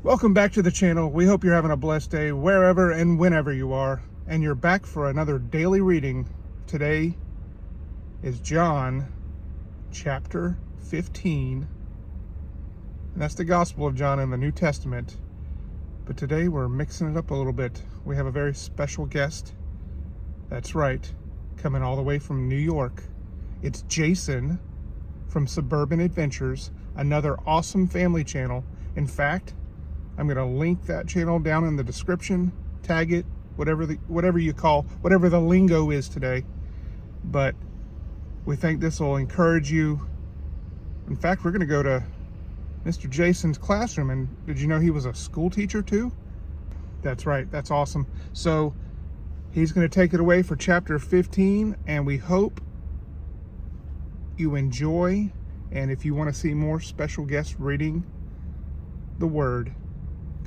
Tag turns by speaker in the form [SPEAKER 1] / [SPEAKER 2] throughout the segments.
[SPEAKER 1] Welcome back to the channel. We hope you're having a blessed day wherever and whenever you are. And you're back for another daily reading. Today is John chapter 15. And that's the Gospel of John in the New Testament. But today we're mixing it up a little bit. We have a very special guest. That's right, coming all the way from New York. It's Jason from Suburban Adventures, another awesome family channel. In fact, I'm going to link that channel down in the description, tag it, whatever the lingo is today. But we think this will encourage you. In fact, we're going to go to Mr. Jason's classroom. And did you know he was a school teacher too? That's right. That's awesome. So he's going to take it away for chapter 15, and we hope you enjoy. And if you want to see more special guests reading the word,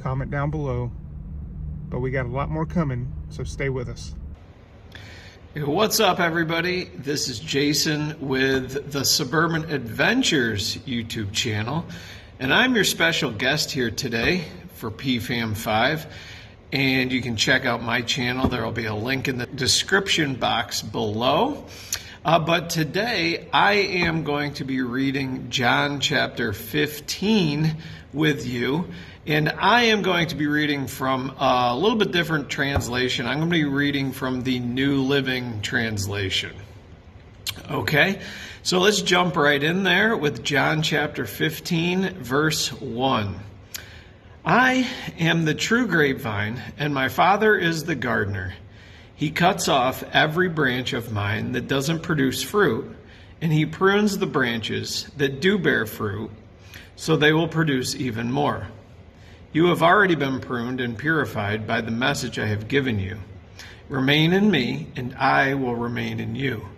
[SPEAKER 1] comment down below. But we got a lot more coming, so stay with us.
[SPEAKER 2] What's up, everybody? This is Jason with the Suburban Adventures YouTube channel, and I'm your special guest here today for PFAM5. And you can check out my channel. There will be a link in the description box below. But today I am going to be reading John chapter 15 with you. And I am going to be reading from a little bit different translation. I'm going to be reading from the New Living Translation. Okay, so let's jump right in there with John chapter 15, verse 1. I am the true grapevine, and my Father is the gardener. He cuts off every branch of mine that doesn't produce fruit, and he prunes the branches that do bear fruit, so they will produce even more. You have already been pruned and purified by the message I have given you. Remain in me, and I will remain in you.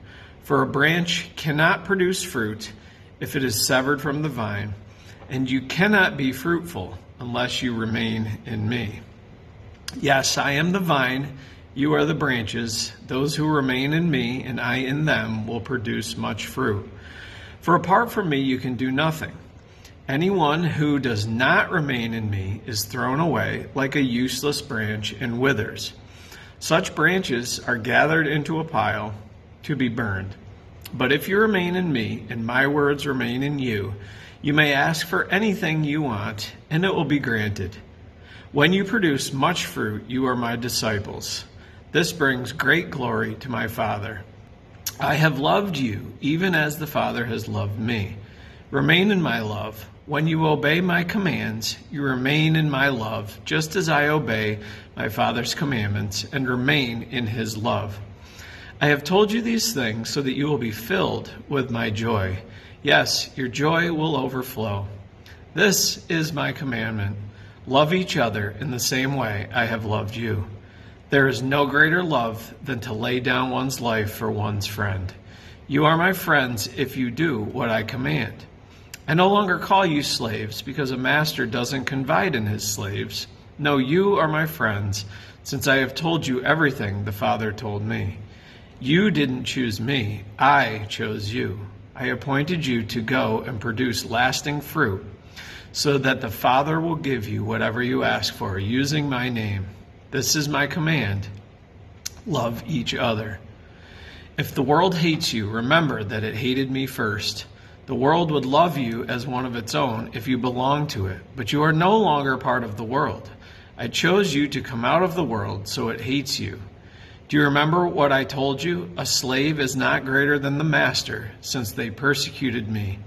[SPEAKER 2] For a branch cannot produce fruit if it is severed from the vine, and you cannot be fruitful unless you remain in me. Yes, I am the vine, you are the branches. Those who remain in me and I in them will produce much fruit. For apart from me you can do nothing. Anyone who does not remain in me is thrown away like a useless branch and withers. Such branches are gathered into a pile to be burned. But if you remain in me and my words remain in you, you may ask for anything you want, and it will be granted. When you produce much fruit, you are my disciples. This brings great glory to my Father. I have loved you, even as the Father has loved me. Remain in my love. When you obey my commands, you remain in my love, just as I obey my Father's commandments and remain in his love. I have told you these things so that you will be filled with my joy. Yes, your joy will overflow. This is my commandment. Love each other in the same way I have loved you. There is no greater love than to lay down one's life for one's friend. You are my friends if you do what I command. I no longer call you slaves because a master doesn't confide in his slaves. No, you are my friends, since I have told you everything the Father told me. You didn't choose me, I chose you. I appointed you to go and produce lasting fruit, so that the Father will give you whatever you ask for using my name. This is my command. Love each other. If the world hates you, remember that it hated me first. The world would love you as one of its own if you belonged to it, but you are no longer part of the world. I chose you to come out of the world, so it hates you. Do you remember what I told you? A slave is not greater than the master, since they persecuted me.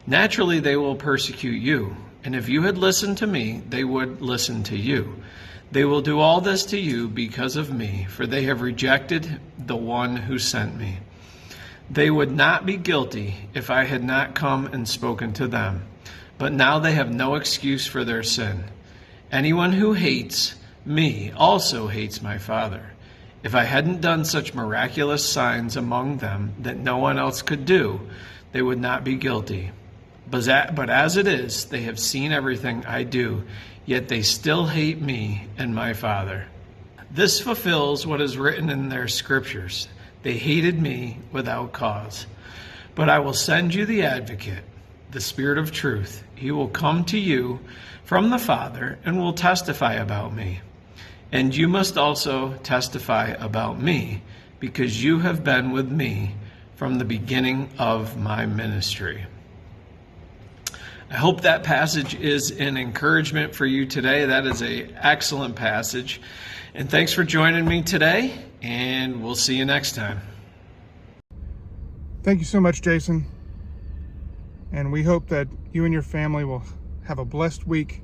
[SPEAKER 2] Naturally, they will persecute you, and if you had listened to me, they would listen to you. They will do all this to you because of me, for they have rejected the one who sent me. They would not be guilty if I had not come and spoken to them, but now they have no excuse for their sin. Anyone who hates me also hates my Father. If I hadn't done such miraculous signs among them that no one else could do, they would not be guilty. But as it is, they have seen everything I do, yet they still hate me and my Father. This fulfills what is written in their scriptures. They hated me without cause. But I will send you the advocate, the Spirit of truth. He will come to you from the Father and will testify about me. And you must also testify about me, because you have been with me from the beginning of my ministry. I hope that passage is an encouragement for you today. That is an excellent passage. And thanks for joining me today, and we'll see you next time.
[SPEAKER 1] Thank you so much, Jason. And we hope that you and your family will have a blessed week,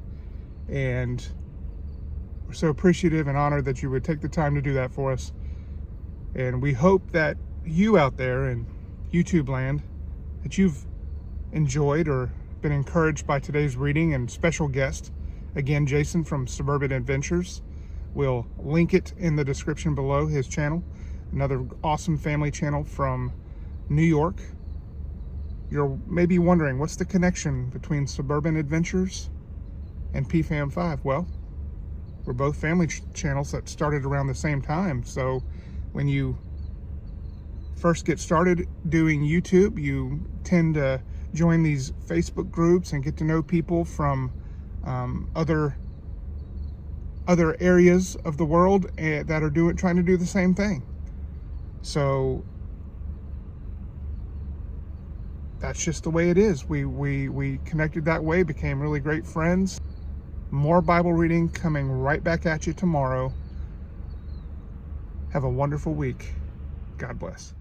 [SPEAKER 1] and we're so appreciative and honored that you would take the time to do that for us. And we hope that you out there in YouTube land, that you've enjoyed or been encouraged by today's reading and special guest. Again, Jason from Suburban Adventures. We'll link it in the description below, his channel. Another awesome family channel from New York. You're maybe wondering, what's the connection between Suburban Adventures and PFAM5? Well, we're both family channels that started around the same time. So when you first get started doing YouTube, you tend to join these Facebook groups and get to know people from other areas of the world that are trying to do the same thing. So that's just the way it is. We connected that way, became really great friends. More Bible reading coming right back at you tomorrow. Have a wonderful week. God bless.